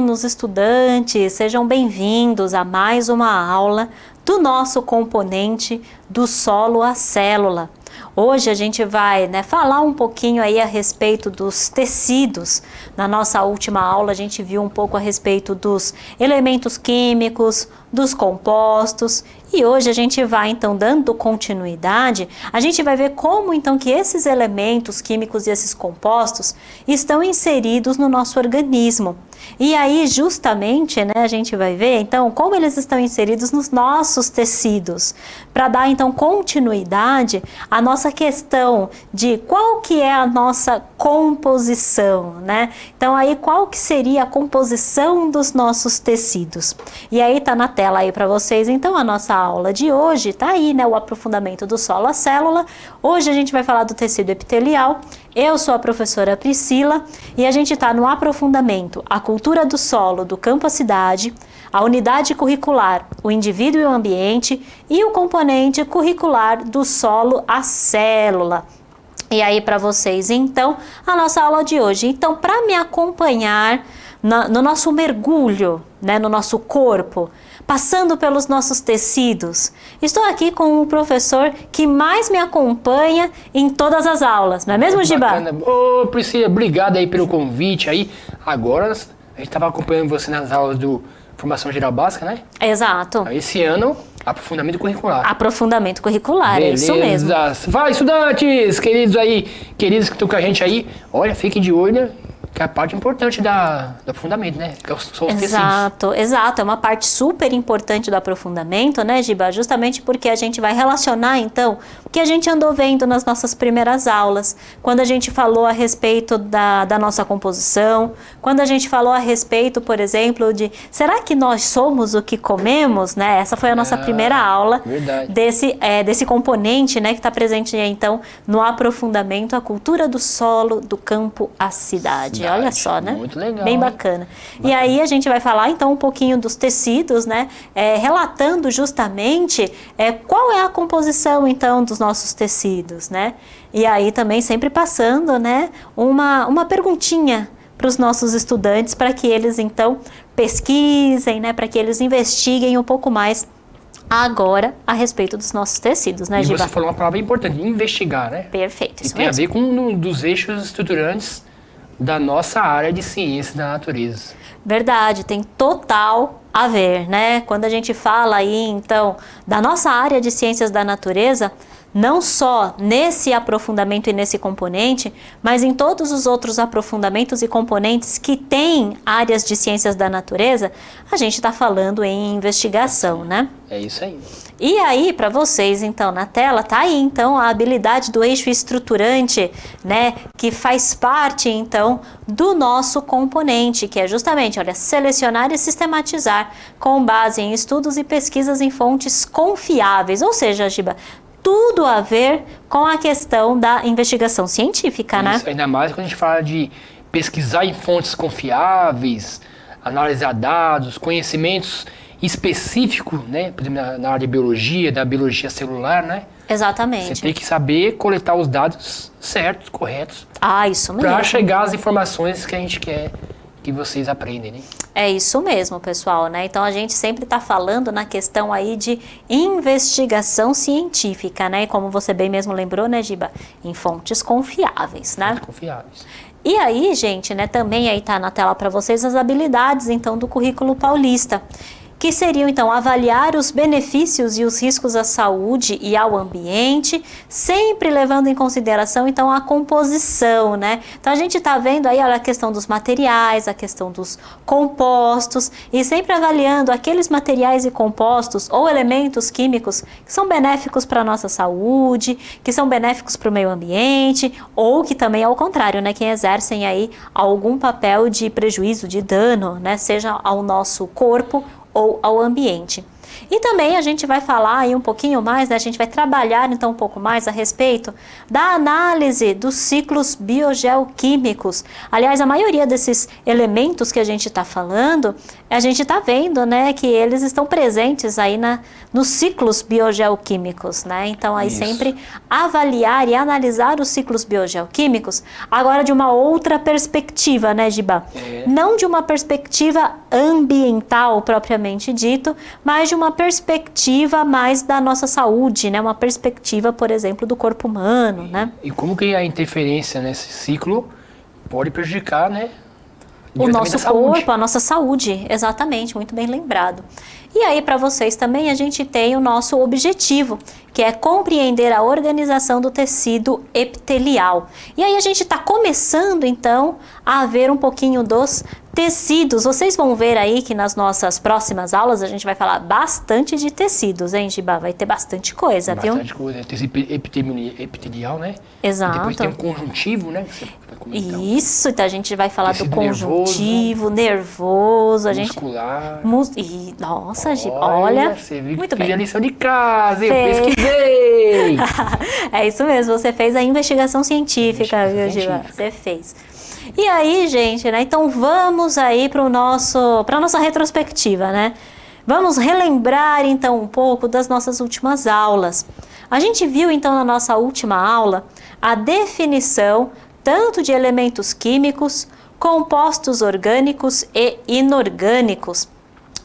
alunos, estudantes, sejam bem-vindos a mais uma aula do nosso componente do solo à célula. Hoje a gente vai falar um pouquinho aí a respeito dos tecidos. Na nossa última aula a gente viu um pouco a respeito dos elementos químicos, dos compostos, e hoje a gente vai então dando continuidade, a gente vai ver como então que esses elementos químicos e esses compostos estão inseridos no nosso organismo. E aí justamente a gente vai ver então como eles estão inseridos nos nossos tecidos, para dar então continuidade à nossa questão de qual que é a nossa composição, Então aí qual que seria a composição dos nossos tecidos? E aí tá na tela aí para vocês então a nossa aula de hoje, tá aí o aprofundamento do solo à célula. Hoje a gente vai falar do tecido epitelial. Eu sou a professora Priscila e a gente está no aprofundamento, a cultura do solo, do campo à cidade, a unidade curricular, o indivíduo e o ambiente e o componente curricular do solo à célula. E aí para vocês então a nossa aula de hoje. Então para me acompanhar no nosso mergulho, no nosso corpo, passando pelos nossos tecidos, estou aqui com o professor que mais me acompanha em todas as aulas, não é mesmo, Giba? Ô, Priscila, obrigado aí pelo convite aí. Agora a gente estava acompanhando você nas aulas do Formação Geral Básica, né? Exato. Esse ano, aprofundamento curricular. Aprofundamento curricular, beleza. É isso mesmo. Vai, estudantes, queridos que estão com a gente aí, olha, fiquem de olho, que é a parte importante do aprofundamento, que são os tecidos. Exato. É uma parte super importante do aprofundamento, Giba? Justamente porque a gente vai relacionar, então, o que a gente andou vendo nas nossas primeiras aulas, quando a gente falou a respeito da nossa composição, quando a gente falou a respeito, por exemplo, de será que nós somos o que comemos, Essa foi a nossa primeira aula desse componente, que está presente, então, no aprofundamento, a cultura do solo, do campo à cidade. Olha só, Muito legal. Bem bacana. E aí a gente vai falar então um pouquinho dos tecidos, relatando justamente qual é a composição então dos nossos tecidos, E aí também sempre passando, uma perguntinha para os nossos estudantes, para que eles então pesquisem, para que eles investiguem um pouco mais agora a respeito dos nossos tecidos, E Giba? você falou uma palavra importante, investigar, Perfeito, isso tem mesmo. a ver com um dos eixos estruturantes da nossa área de ciências da natureza. Verdade, tem total a ver, Quando a gente fala aí, então, da nossa área de ciências da natureza, não só nesse aprofundamento e nesse componente, mas em todos os outros aprofundamentos e componentes que têm áreas de ciências da natureza, a gente está falando em investigação, É isso aí. E aí, para vocês, então, na tela, tá aí, então, a habilidade do eixo estruturante, que faz parte, então, do nosso componente, que é justamente, selecionar e sistematizar com base em estudos e pesquisas em fontes confiáveis, ou seja, Giba, tudo a ver com a questão da investigação científica, Isso, ainda mais quando a gente fala de pesquisar em fontes confiáveis, analisar dados, conhecimentos específicos, por exemplo, na área de biologia, da biologia celular, Exatamente. Você tem que saber coletar os dados certos, corretos. Isso mesmo. Para chegar às informações que a gente quer que vocês aprendem, É isso mesmo, pessoal, Então a gente sempre está falando na questão aí de investigação científica, E como você bem mesmo lembrou, Giba? Em fontes confiáveis, Fontes confiáveis. E aí, gente, também aí tá na tela para vocês as habilidades, então, do currículo paulista, que seriam, então, avaliar os benefícios e os riscos à saúde e ao ambiente, sempre levando em consideração, então, a composição, Então, a gente está vendo aí a questão dos materiais, a questão dos compostos, e sempre avaliando aqueles materiais e compostos ou elementos químicos que são benéficos para a nossa saúde, que são benéficos para o meio ambiente, ou que também, ao contrário, que exercem aí algum papel de prejuízo, de dano, seja ao nosso corpo ou ao ambiente. E também a gente vai falar aí um pouquinho mais, né? A gente vai trabalhar então um pouco mais a respeito da análise dos ciclos biogeoquímicos. Aliás, a maioria desses elementos que a gente está falando, a gente está vendo, né, que eles estão presentes aí nos ciclos biogeoquímicos, né? Então aí sempre avaliar e analisar os ciclos biogeoquímicos agora de uma outra perspectiva, né, Giba? Não de uma perspectiva ambiental propriamente dito, mas de uma perspectiva mais da nossa saúde, né? Uma perspectiva, por exemplo, do corpo humano, né? E como que a interferência nesse ciclo pode prejudicar, né? O nosso corpo, a nossa saúde, exatamente, muito bem lembrado. E aí, para vocês também, a gente tem o nosso objetivo, que é compreender a organização do tecido epitelial. E aí a gente está começando, então, a ver um pouquinho dos tecidos. Vocês vão ver aí que nas nossas próximas aulas a gente vai falar bastante de tecidos, hein, Giba? Vai ter bastante coisa, viu? Bastante coisa. Tecido epitelial, né? Exato. E depois tem um conjuntivo, né? Que você vai comentar. Isso, então a gente vai falar Tecido do conjuntivo, nervoso, muscular. Nossa, Giba, olha, você viu muito que fiz bem. a lição de casa, eu pesquisei! É isso mesmo, você fez a investigação científica, viu, Giba? Você fez. E aí, gente, né? Então vamos aí para nossa retrospectiva, né? Vamos relembrar então um pouco das nossas últimas aulas. A gente viu então na nossa última aula a definição tanto de elementos químicos, compostos orgânicos e inorgânicos.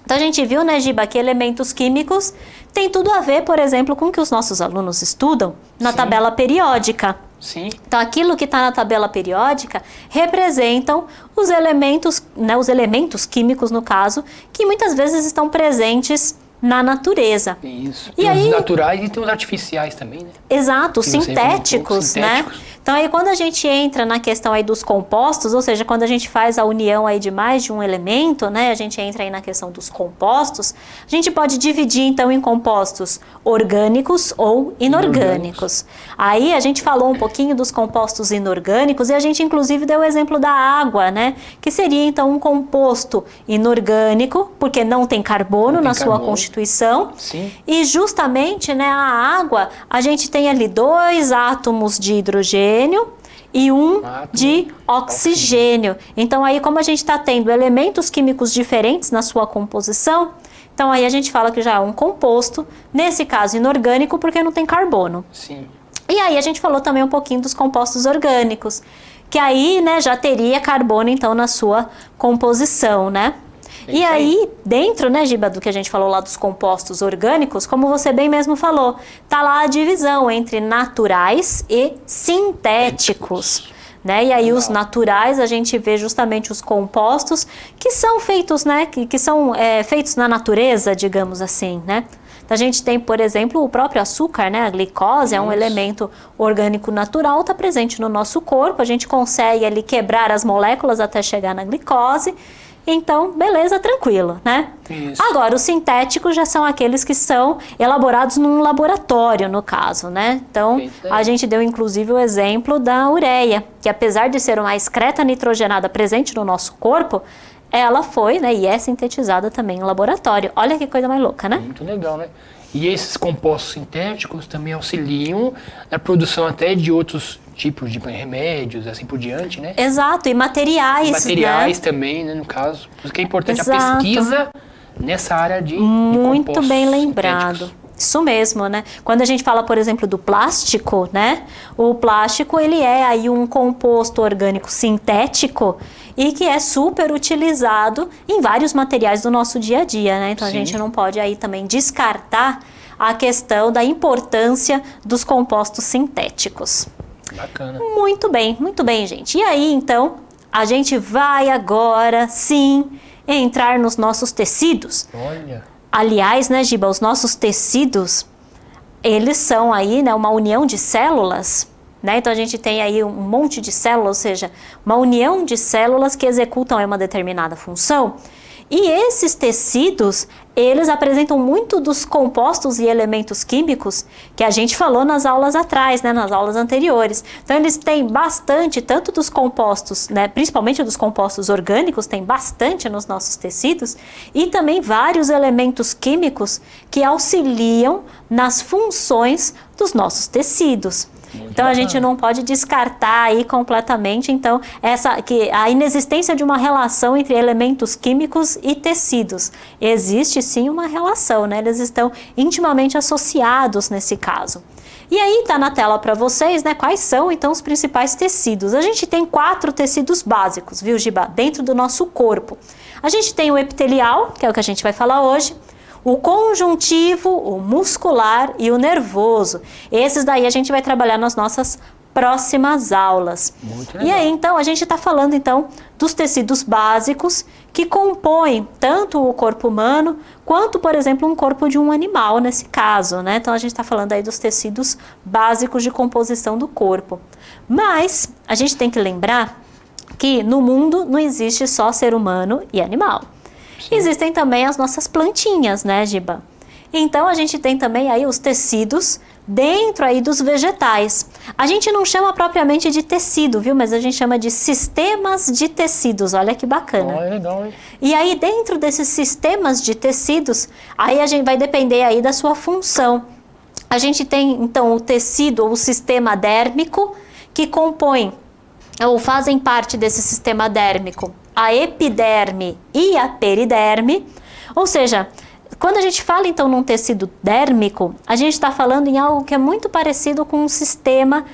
Então a gente viu, né, Giba, que elementos químicos tem tudo a ver, por exemplo, com o que os nossos alunos estudam na tabela periódica. Sim. Então aquilo que está na tabela periódica representam os elementos, né, os elementos químicos, no caso, que muitas vezes estão presentes na natureza. Isso. E tem aí, os naturais e tem os artificiais também, né? Exato, os Que você sintéticos, né? Então aí quando a gente entra na questão aí dos compostos, ou seja, quando a gente faz a união aí de mais de um elemento, né? A gente entra aí na questão dos compostos, a gente pode dividir então em compostos orgânicos ou inorgânicos. Aí a gente falou um pouquinho dos compostos inorgânicos e a gente inclusive deu o exemplo da água, né? Que seria então um composto inorgânico, porque não tem carbono na sua constituição. Sim. E justamente, né, a água, a gente tem ali 2 átomos de hidrogênio e um de oxigênio. Então aí como a gente está tendo elementos químicos diferentes na sua composição, então aí a gente fala que já é um composto, nesse caso inorgânico, porque não tem carbono. Sim. E aí a gente falou também um pouquinho dos compostos orgânicos, que aí, né, já teria carbono então na sua composição, né? E aí, dentro, né, Giba, do que a gente falou lá dos compostos orgânicos, como você bem mesmo falou, tá lá a divisão entre naturais e sintéticos, né? E aí os naturais, a gente vê justamente os compostos que são feitos, né, que são feitos na natureza, digamos assim, né? A gente tem, por exemplo, o próprio açúcar, né? A glicose é um elemento orgânico natural, está presente no nosso corpo, a gente consegue ali quebrar as moléculas até chegar na glicose. Então, beleza, tranquilo, né? Isso. Agora, os sintéticos já são aqueles que são elaborados num laboratório, no caso, né? Então, a gente deu inclusive o exemplo da ureia, que apesar de ser uma excreta nitrogenada presente no nosso corpo, ela foi, né, e é sintetizada também em laboratório. Olha que coisa mais louca, né? Muito legal, né? E esses compostos sintéticos também auxiliam na produção até de outros tipos de remédios, assim por diante, né? Exato, e materiais, materiais, né? também, né, no caso. Por isso que é importante Exato. a pesquisa nessa área de Muito compostos bem lembrado. sintéticos. Isso mesmo, né? Quando a gente fala, por exemplo, do plástico, né? O plástico, ele é aí um composto orgânico sintético e que é super utilizado em vários materiais do nosso dia a dia, né? Então, Sim. a gente não pode aí também descartar a questão da importância dos compostos sintéticos. Bacana. Muito bem, gente. E aí, então, a gente vai agora, sim, entrar nos nossos tecidos. Olha. Aliás, né, Giba, os nossos tecidos, eles são aí, né, uma união de células, né? Então a gente tem aí um monte de células, ou seja, uma união de células que executam uma determinada função. E esses tecidos, eles apresentam muito dos compostos e elementos químicos que a gente falou nas aulas atrás, né, nas aulas anteriores. Então eles têm bastante, tanto dos compostos, né, principalmente dos compostos orgânicos, tem bastante nos nossos tecidos, e também vários elementos químicos que auxiliam nas funções dos nossos tecidos. Então a gente não pode descartar aí completamente então que a inexistência de uma relação entre elementos químicos e tecidos. Existe sim uma relação, né? Eles estão intimamente associados nesse caso. E aí está na tela para vocês, né, quais são então os principais tecidos. A gente tem 4 tecidos básicos, viu, Giba, dentro do nosso corpo. A gente tem o epitelial, que é o que a gente vai falar hoje, o conjuntivo, o muscular e o nervoso. Esses daí a gente vai trabalhar nas nossas próximas aulas. Muito legal. E aí, então, a gente está falando, então, dos tecidos básicos que compõem tanto o corpo humano quanto, por exemplo, um corpo de um animal, nesse caso, né? Então, a gente está falando aí dos tecidos básicos de composição do corpo. Mas, a gente tem que lembrar que no mundo não existe só ser humano e animal. Existem também as nossas plantinhas, né, Giba? Então, a gente tem também aí os tecidos dentro aí dos vegetais. A gente não chama propriamente de tecido, viu? Mas a gente chama de sistemas de tecidos. Olha que bacana. Oh, legal, hein? E aí, dentro desses sistemas de tecidos, aí a gente vai depender aí da sua função. A gente tem, então, o tecido ou o sistema dérmico, que compõe ou fazem parte desse sistema dérmico a epiderme e a periderme, ou seja, quando a gente fala então num tecido dérmico, a gente está falando em algo que é muito parecido com um sistema,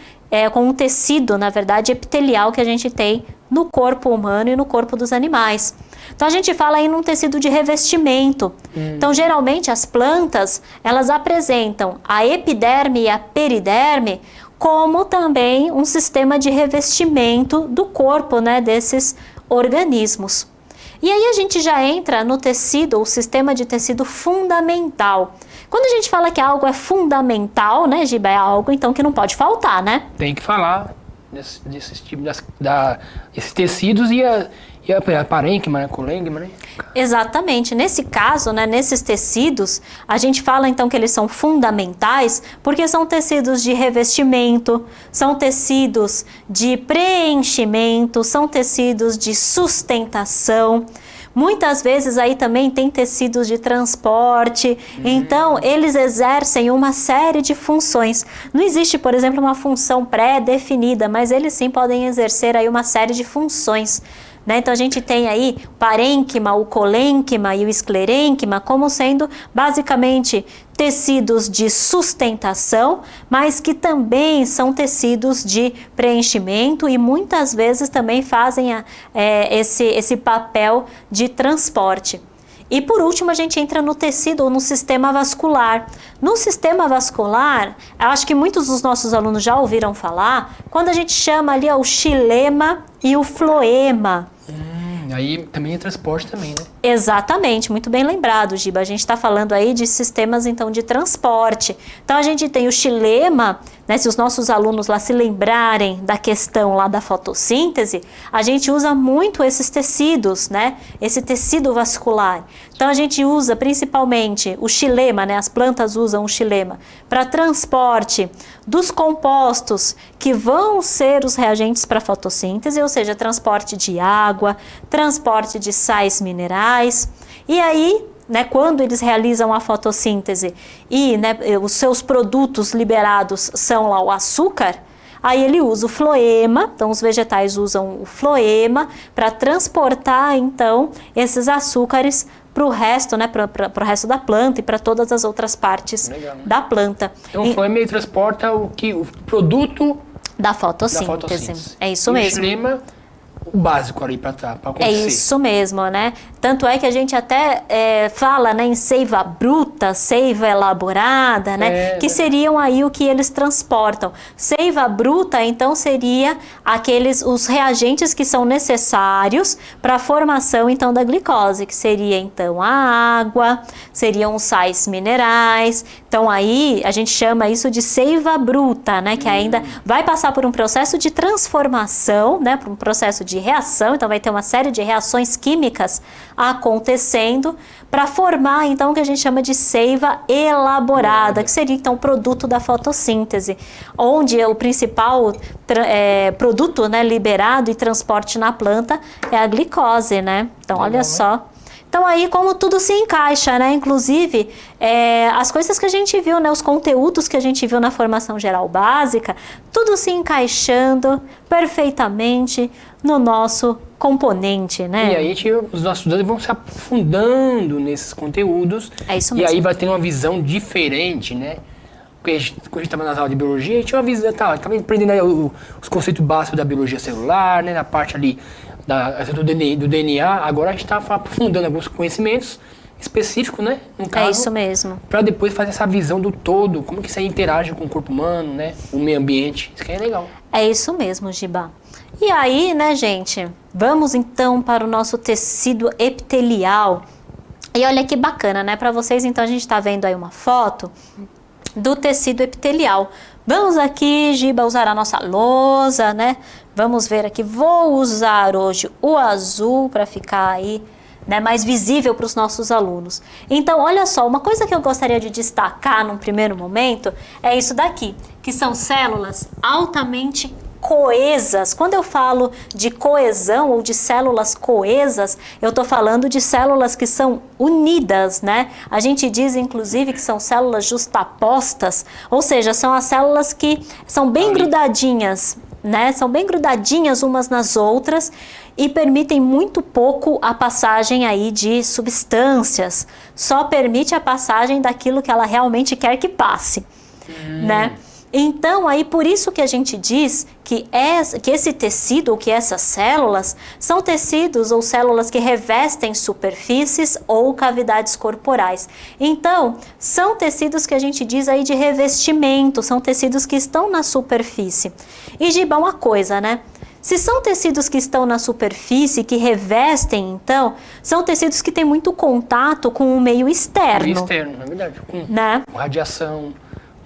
com um tecido, na verdade, epitelial que a gente tem no corpo humano e no corpo dos animais. Então a gente fala aí num tecido de revestimento. Então geralmente as plantas, elas apresentam a epiderme e a periderme como também um sistema de revestimento do corpo, né, desses organismos. E aí a gente já entra no tecido, ou sistema de tecido fundamental. Quando a gente fala que algo é fundamental, né, Giba, é algo então que não pode faltar, né? Tem que falar desses tipos, esses tecidos e a parênquima, né, colênquima, né? Exatamente. Nesse caso, né, nesses tecidos, a gente fala então que eles são fundamentais porque são tecidos de revestimento, são tecidos de preenchimento, são tecidos de sustentação. Muitas vezes aí também tem tecidos de transporte, então eles exercem uma série de funções. Não existe, por exemplo, uma função pré-definida, mas eles sim podem exercer aí uma série de funções. Né? Então a gente tem aí o parênquima, o colênquima e o esclerênquima como sendo basicamente tecidos de sustentação, mas que também são tecidos de preenchimento e muitas vezes também fazem esse papel de transporte. E por último a gente entra no tecido ou no sistema vascular. No sistema vascular, eu acho que muitos dos nossos alunos já ouviram falar, quando a gente chama ali o xilema e o floema. Aí também é transporte também, né? Exatamente, muito bem lembrado, Giba. A gente está falando aí de sistemas, então, de transporte. Então, a gente tem o xilema, né? Se os nossos alunos lá se lembrarem da questão lá da fotossíntese, a gente usa muito esses tecidos, né? Esse tecido vascular. Então, a gente usa principalmente o xilema, né? As plantas usam o xilema para transporte dos compostos que vão ser os reagentes para a fotossíntese, ou seja, transporte de água, transporte de sais minerais. E aí, né, quando eles realizam a fotossíntese e, né, os seus produtos liberados são lá o açúcar, aí ele usa o floema, então os vegetais usam o floema para transportar então esses açúcares para o resto, né, para o resto da planta e para todas as outras partes Legal, né? da planta. Então o floema transporta o produto da fotossíntese. É isso mesmo. O xilema, o básico ali para acontecer. É isso mesmo, né? Tanto é que a gente até fala, né, em seiva bruta, seiva elaborada, né? Que seriam aí o que eles transportam. Seiva bruta, então, seria os reagentes que são necessários para a formação, então, da glicose, que seria, então, a água, seriam os sais minerais. Então, aí, a gente chama isso de seiva bruta, né? Que ainda vai passar por um processo de transformação, né? Por um processo de reação, então vai ter uma série de reações químicas acontecendo para formar então o que a gente chama de seiva elaborada, que seria então o produto da fotossíntese, onde o principal produto, né, liberado e transporte na planta é a glicose, né? Então olha só. Então aí como tudo se encaixa, né? Inclusive as coisas que a gente viu, né? Os conteúdos que a gente viu na formação geral básica, tudo se encaixando perfeitamente no nosso componente, né? E aí os nossos estudantes vão se aprofundando nesses conteúdos. É isso mesmo. E aí vai ter uma visão diferente, né? Porque quando a gente estava nas aulas de biologia, a gente tinha uma visão, estava aprendendo aí os conceitos básicos da biologia celular, né? Na parte ali do DNA, agora a gente está aprofundando alguns conhecimentos específicos, né? No caso, é isso mesmo. Para depois fazer essa visão do todo, como que isso aí interage com o corpo humano, né? O meio ambiente, isso que é legal. É isso mesmo, Giba. E aí, né, gente, vamos então para o nosso tecido epitelial. E olha que bacana, né? Para vocês, então, a gente está vendo aí uma foto do tecido epitelial. Vamos aqui, Giba, usar a nossa lousa, né? Vamos ver aqui, vou usar hoje o azul para ficar aí, né, mais visível para os nossos alunos. Então, olha só, uma coisa que eu gostaria de destacar num primeiro momento é isso daqui, que são células altamente coesas. Quando eu falo de coesão ou de células coesas, eu estou falando de células que são unidas, né? A gente diz, inclusive, que são células justapostas, ou seja, são as células que são bem grudadinhas, né? São bem grudadinhas umas nas outras e permitem muito pouco a passagem aí de substâncias. Só permite a passagem daquilo que ela realmente quer que passe, né? Então, aí por isso que a gente diz que esse tecido, ou que essas células, são tecidos ou células que revestem superfícies ou cavidades corporais. Então, são tecidos que a gente diz aí de revestimento, são tecidos que estão na superfície. E, Giba, uma coisa, né? Se são tecidos que estão na superfície, que revestem, então, são tecidos que têm muito contato com o meio externo. Meio externo, na verdade, com radiação,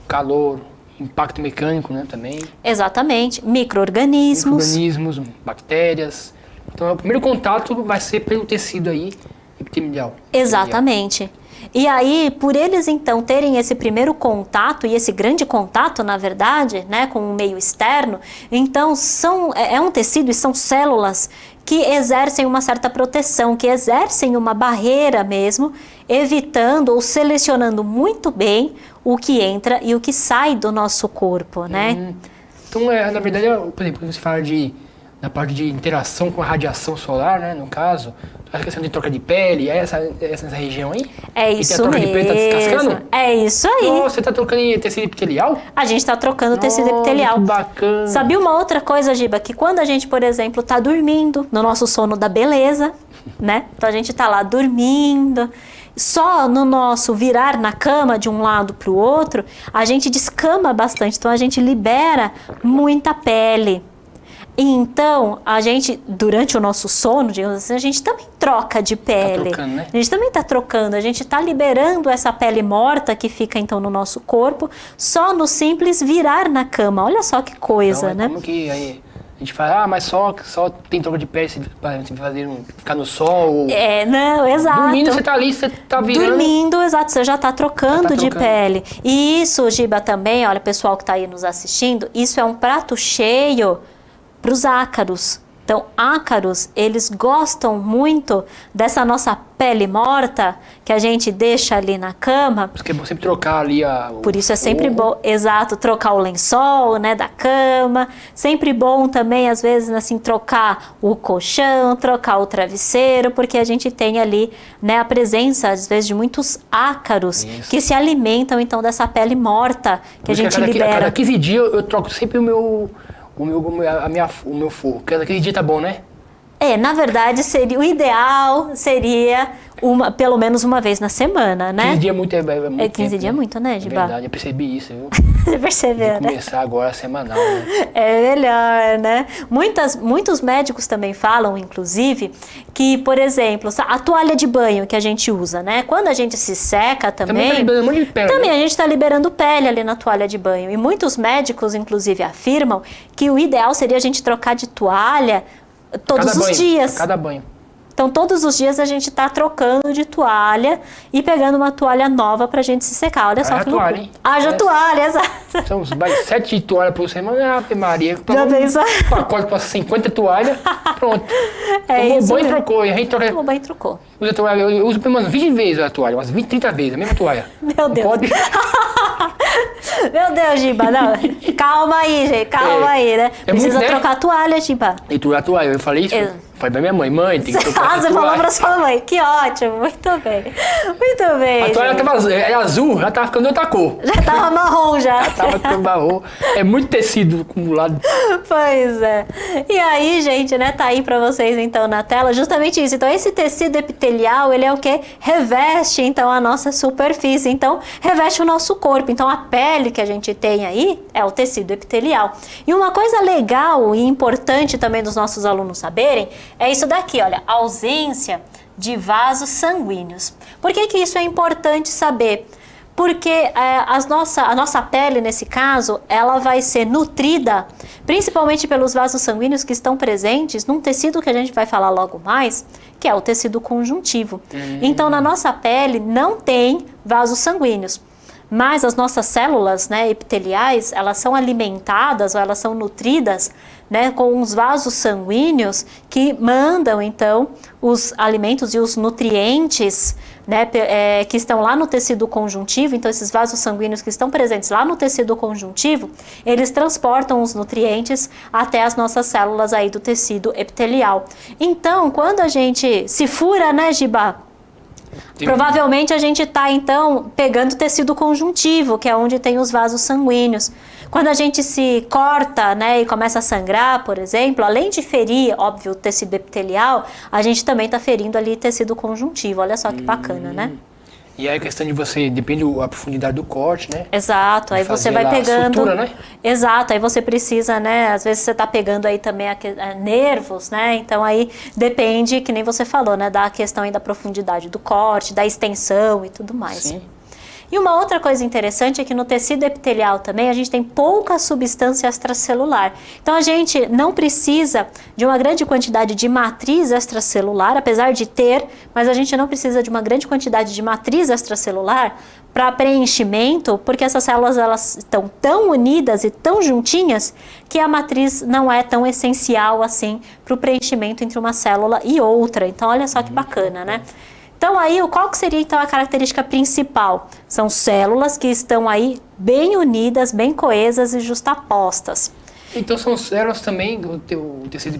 calor, impacto mecânico, né, também. Exatamente. Micro-organismos. Micro-organismos, bactérias. Então, o primeiro contato vai ser pelo tecido aí epitelial. Exatamente. E aí, por eles então terem esse primeiro contato e esse grande contato, na verdade, né, com o meio externo, então é um tecido e são células que exercem uma certa proteção, que exercem uma barreira mesmo, evitando ou selecionando muito bem o que entra e o que sai do nosso corpo, né? Então, na verdade, por exemplo, quando você fala na parte de interação com a radiação solar, né, no caso, a questão de troca de pele, essa região aí? É isso mesmo. E a troca mesmo. de pele tá descascando? É isso aí. Nossa, você tá trocando em tecido epitelial? A gente está trocando tecido epitelial. Que bacana. Sabia uma outra coisa, Giba? Que quando a gente, por exemplo, está dormindo, no nosso sono da beleza, né? Então a gente está lá dormindo, só no nosso virar na cama de um lado para o outro, a gente descama bastante, então a gente libera muita pele. E então, a gente, durante o nosso sono, digamos assim, a gente também troca de pele. Tá trocando, né? A gente também está trocando, a gente está liberando essa pele morta que fica então no nosso corpo, só no simples virar na cama. Olha só que coisa, então, né? Como que aí a gente fala, mas só tem troca de pele para ficar no sol? Não, exato. Dormindo, você tá ali, você tá virando. Dormindo, exato, você já está trocando de pele. E isso, Giba, também, olha, pessoal que está aí nos assistindo, isso é um prato cheio para os ácaros. Então, ácaros, eles gostam muito dessa nossa pele morta que a gente deixa ali na cama. Porque é bom sempre trocar ali Por isso é sempre bom, exato, trocar o lençol, né, da cama. Sempre bom também, às vezes, assim, trocar o colchão, trocar o travesseiro, porque a gente tem ali, né, a presença, às vezes, de muitos ácaros que se alimentam, então, dessa pele morta que a gente libera. A cada 15 dias eu troco sempre o meu forro. Cada 15 dias tá bom, né? Na verdade, o ideal seria pelo menos uma vez na semana, né? 15 dias é muito, muito 15 dias é muito, né, Giba? É verdade, eu percebi isso, viu? Você percebeu, Vou né? começar agora semanal, né? É melhor, né? Muitos médicos também falam, inclusive, que, por exemplo, a toalha de banho que a gente usa, né? Quando a gente se seca também tá liberando um monte de pele, também né? a gente está liberando pele ali na toalha de banho. E muitos médicos, inclusive, afirmam que o ideal seria a gente trocar de toalha todos os dias. A cada banho. Então, todos os dias a gente está trocando de toalha e pegando uma toalha nova pra gente se secar. Olha só que loucura. Toalha, hein? Haja toalha, exato. São 7 toalhas por semana, Ave Maria. Já pensou? Um pacote para 50 toalhas, pronto. É Tomou isso banho e mesmo. trocou. E a gente troca, Tomou banho e trocou. usa a toalha, eu uso pelo menos 20 vezes a toalha, umas 20, 30 vezes, a mesma toalha. Meu Não Deus. pode... Meu Deus, Giba, não. Calma aí, gente, calma aí, né? É Precisa muito, né? trocar a toalha, Giba. E tu a toalha, eu falei isso? Falei pra minha mãe, tem que trocar Ah, a você toalha. falou pra sua mãe. Que ótimo, muito bem. Muito bem. A toalha gente. era azul, já tava ficando outra cor. Já tava marrom já. Tava ficando marrom. É muito tecido acumulado. Pois é. E aí, gente, né, tá aí pra vocês então na tela justamente isso. Então, esse tecido epitelial, ele é o que? Reveste então a nossa superfície. Então, reveste o nosso corpo. Então, a pele que a gente tem aí é o tecido epitelial. E uma coisa legal e importante também dos nossos alunos saberem é isso daqui, olha, ausência de vasos sanguíneos. Por que que isso é importante saber? Porque a nossa pele, nesse caso, ela vai ser nutrida principalmente pelos vasos sanguíneos que estão presentes num tecido que a gente vai falar logo mais, que é o tecido conjuntivo. Então, na nossa pele não tem vasos sanguíneos, mas as nossas células, né, epiteliais, elas são alimentadas ou elas são nutridas, né, com os vasos sanguíneos que mandam, então, os alimentos e os nutrientes, né, que estão lá no tecido conjuntivo. Então, esses vasos sanguíneos que estão presentes lá no tecido conjuntivo, eles transportam os nutrientes até as nossas células aí do tecido epitelial. Então, quando a gente se fura, né, Giba? Provavelmente a gente está, então, pegando tecido conjuntivo, que é onde tem os vasos sanguíneos. Quando a gente se corta, né, e começa a sangrar, por exemplo, além de ferir, óbvio, o tecido epitelial, a gente também está ferindo ali tecido conjuntivo. Olha só que bacana, né? E aí a questão de você, depende da profundidade do corte, né? Exato, aí você vai lá a pegando... sutura, né? Exato, aí você precisa, né, às vezes você está pegando aí também nervos, né, então aí depende, que nem você falou, né, da questão aí da profundidade do corte, da extensão e tudo mais. Sim. E uma outra coisa interessante é que no tecido epitelial também a gente tem pouca substância extracelular. Então a gente não precisa de uma grande quantidade de matriz extracelular, apesar de ter, mas a gente não precisa de uma grande quantidade de matriz extracelular para preenchimento, porque essas células elas estão tão unidas e tão juntinhas que a matriz não é tão essencial assim para o preenchimento entre uma célula e outra. Então olha só que bacana, né? Então aí, qual que seria então a característica principal? São células que estão aí bem unidas, bem coesas e justapostas. Então são células também, o tecido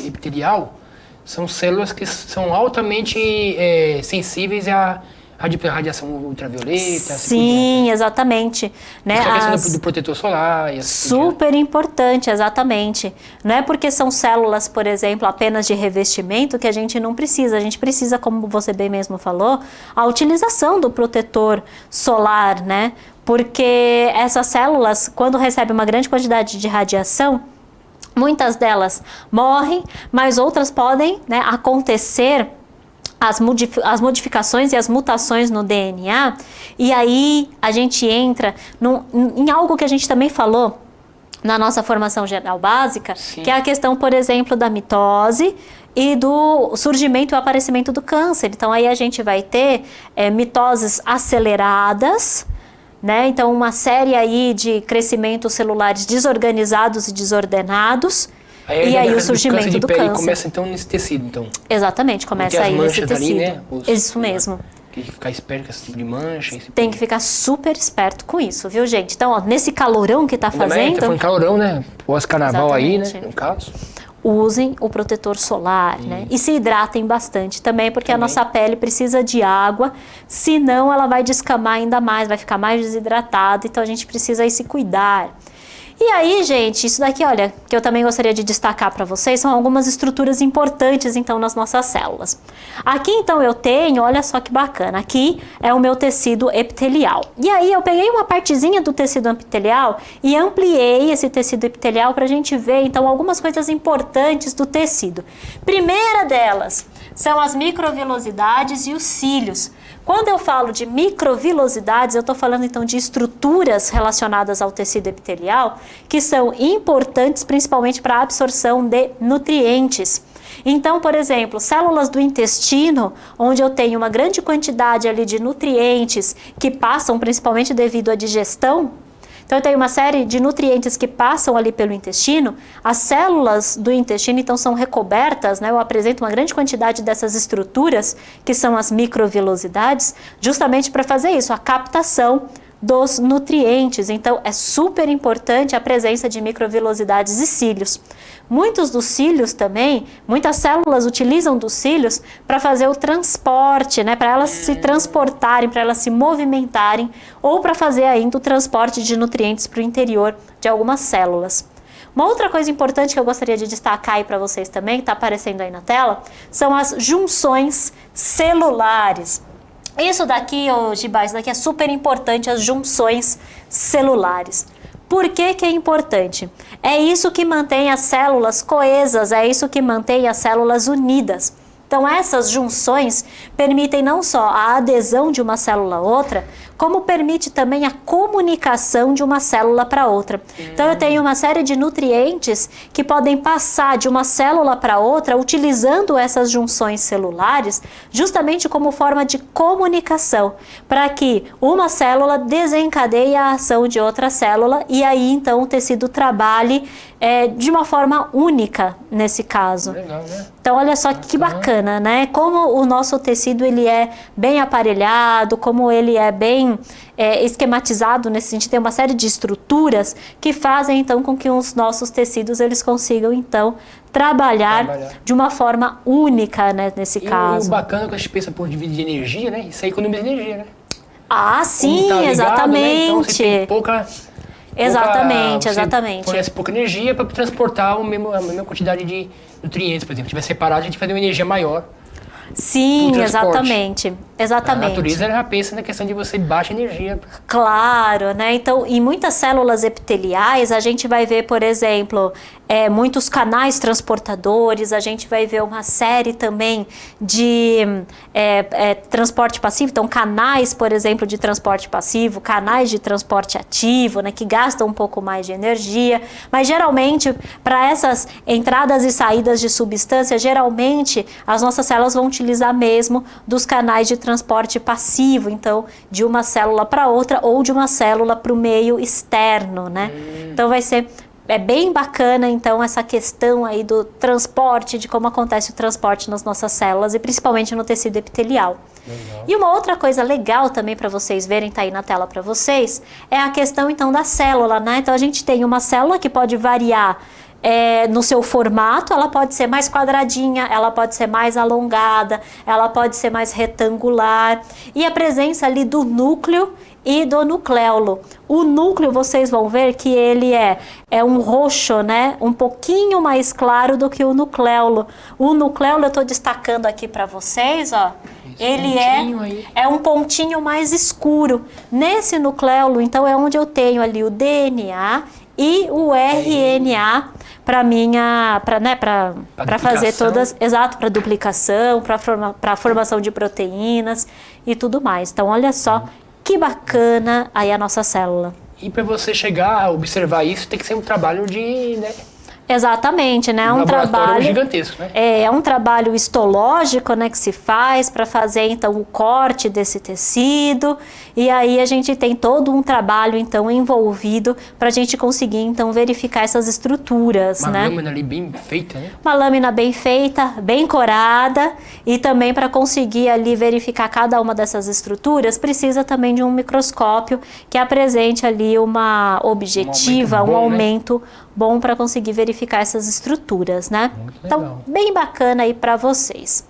epitelial, são células que são altamente sensíveis à radiação ultravioleta. Sim, exatamente. Né? Isso é a questão do protetor solar. E assim super importante, exatamente. Não é porque são células, por exemplo, apenas de revestimento que a gente não precisa. A gente precisa, como você bem mesmo falou, a utilização do protetor solar, né? Porque essas células, quando recebem uma grande quantidade de radiação, muitas delas morrem, mas outras podem, né, acontecer as modificações e as mutações no DNA, e aí a gente entra em algo que a gente também falou na nossa formação geral básica, Sim. que é a questão, por exemplo, da mitose e do surgimento e aparecimento do câncer. Então aí a gente vai ter mitoses aceleradas, né? Então uma série aí de crescimentos celulares desorganizados e desordenados. E aí o surgimento do câncer. Começa então nesse tecido, então. Exatamente, começa aí nesse tecido. Ali, né? Isso mesmo. Tem que ficar esperto com esse tipo de mancha. Tem que ficar super esperto com isso, viu, gente? Então, ó, nesse calorão que tá fazendo... Tá falando calorão, né? Pós-carnaval aí, né? No caso. Usem o protetor solar, né? E se hidratem bastante também, porque a nossa pele precisa de água, senão ela vai descamar ainda mais, vai ficar mais desidratada, então a gente precisa aí se cuidar. E aí, gente, isso daqui, olha, que eu também gostaria de destacar para vocês, são algumas estruturas importantes, então, nas nossas células. Aqui, então, eu tenho, olha só que bacana, aqui é o meu tecido epitelial. E aí, eu peguei uma partezinha do tecido epitelial e ampliei esse tecido epitelial para a gente ver, então, algumas coisas importantes do tecido. Primeira delas são as microvilosidades e os cílios. Quando eu falo de microvilosidades, eu estou falando então de estruturas relacionadas ao tecido epitelial que são importantes principalmente para a absorção de nutrientes. Então, por exemplo, células do intestino, onde eu tenho uma grande quantidade ali de nutrientes que passam principalmente devido à digestão. Então, eu tenho uma série de nutrientes que passam ali pelo intestino. As células do intestino, então, são recobertas, né? Eu apresento uma grande quantidade dessas estruturas, que são as microvilosidades, justamente para fazer isso, a captação dos nutrientes. Então, é super importante a presença de microvilosidades e cílios. Muitos dos cílios também, muitas células utilizam dos cílios para fazer o transporte, né? Para elas se transportarem, para elas se movimentarem, ou para fazer ainda o transporte de nutrientes para o interior de algumas células. Uma outra coisa importante que eu gostaria de destacar aí para vocês também, que está aparecendo aí na tela, são as junções celulares. Isso daqui, Gibá, isso daqui é super importante, as junções celulares. Por que que é importante? É isso que mantém as células coesas, é isso que mantém as células unidas. Então essas junções permitem não só a adesão de uma célula a outra, como permite também a comunicação de uma célula para outra. Então eu tenho uma série de nutrientes que podem passar de uma célula para outra utilizando essas junções celulares justamente como forma de comunicação, para que uma célula desencadeie a ação de outra célula e aí então o tecido trabalhe de uma forma única nesse caso. Legal, né? Então olha só que bacana, né? Como o nosso tecido ele é bem aparelhado, como ele é bem esquematizado nesse sentido, tem uma série de estruturas que fazem então com que os nossos tecidos eles consigam então trabalhar de uma forma única, né, nesse caso. E o bacana é que a gente pensa por dividir de energia, né? Isso aí economiza energia, né? Ah, sim, tá ligado, exatamente. Né? Então você tem exatamente. Fornece pouca energia para transportar a mesma quantidade de nutrientes, por exemplo. Se tiver separado, a gente vai ter uma energia maior. Sim, exatamente. Exatamente. A natureza já pensa na questão de você baixa energia. Claro, né? Então, em muitas células epiteliais, a gente vai ver, por exemplo, muitos canais transportadores, a gente vai ver uma série também de transporte passivo, então canais, por exemplo, de transporte passivo, canais de transporte ativo, né, que gastam um pouco mais de energia, mas geralmente, para essas entradas e saídas de substância, geralmente as nossas células vão utilizar mesmo dos canais de transporte passivo, então de uma célula para outra ou de uma célula para o meio externo, né? Então vai ser bem bacana então essa questão aí do transporte, de como acontece o transporte nas nossas células e principalmente no tecido epitelial. Legal. E uma outra coisa legal também para vocês verem, tá aí na tela para vocês, é a questão então da célula, né? Então a gente tem uma célula que pode variar no seu formato, ela pode ser mais quadradinha, ela pode ser mais alongada, ela pode ser mais retangular, e a presença ali do núcleo e do nucleolo. O núcleo, vocês vão ver que ele é um roxo, né? Um pouquinho mais claro do que o nucleolo. O nucleolo eu estou destacando aqui para vocês, ó. Ele é um pontinho mais escuro. Nesse nucleolo, então, é onde eu tenho ali o DNA e o RNA para fazer todas, exato, para duplicação, para a formação de proteínas e tudo mais. Então, olha só que bacana aí a nossa célula. E para você chegar a observar isso, tem que ser um trabalho de... né? Exatamente, né? Um trabalho gigantesco, né? É um trabalho histológico, né, que se faz para fazer então o corte desse tecido, e aí a gente tem todo um trabalho então envolvido para a gente conseguir então verificar essas estruturas, né? Uma lâmina ali bem feita, né? Uma lâmina bem feita, bem corada, e também para conseguir ali verificar cada uma dessas estruturas precisa também de um microscópio que apresente ali uma objetiva, um aumento bom para conseguir verificar essas estruturas, né? Então, bem bacana aí para vocês.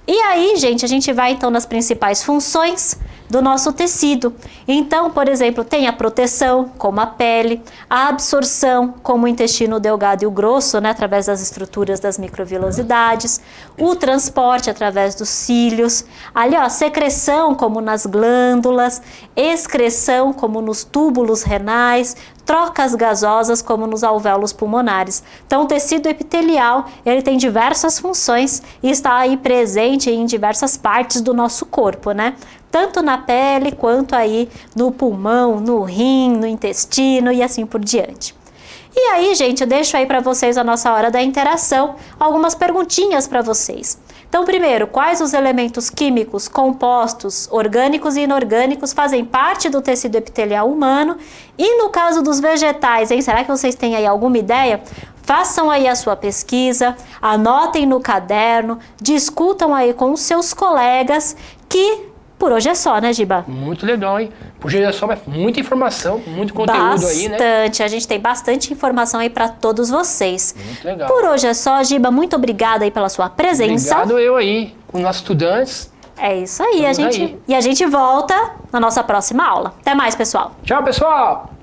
E aí, gente, a gente vai então nas principais funções. do nosso tecido. Então, por exemplo, tem a proteção, como a pele, a absorção, como o intestino delgado e o grosso, né, através das estruturas das microvilosidades, o transporte através dos cílios, ali ó, secreção, como nas glândulas, excreção, como nos túbulos renais, trocas gasosas, como nos alvéolos pulmonares. Então, o tecido epitelial, ele tem diversas funções e está aí presente em diversas partes do nosso corpo, né? Tanto na pele, quanto aí no pulmão, no rim, no intestino e assim por diante. E aí, gente, eu deixo aí para vocês a nossa hora da interação, algumas perguntinhas para vocês. Então, primeiro, quais os elementos químicos, compostos, orgânicos e inorgânicos fazem parte do tecido epitelial humano? E no caso dos vegetais, hein? Será que vocês têm aí alguma ideia? Façam aí a sua pesquisa, anotem no caderno, discutam aí com os seus colegas que... Por hoje é só, né, Giba? Muito legal, hein? Por hoje é só, mas muita informação, muito conteúdo aí, né? Bastante, a gente tem bastante informação aí para todos vocês. Muito legal. Por hoje é só, Giba, muito obrigada aí pela sua presença. Obrigado eu aí, com os nossos estudantes. É isso aí, Estamos aí. E a gente volta na nossa próxima aula. Até mais, pessoal. Tchau, pessoal!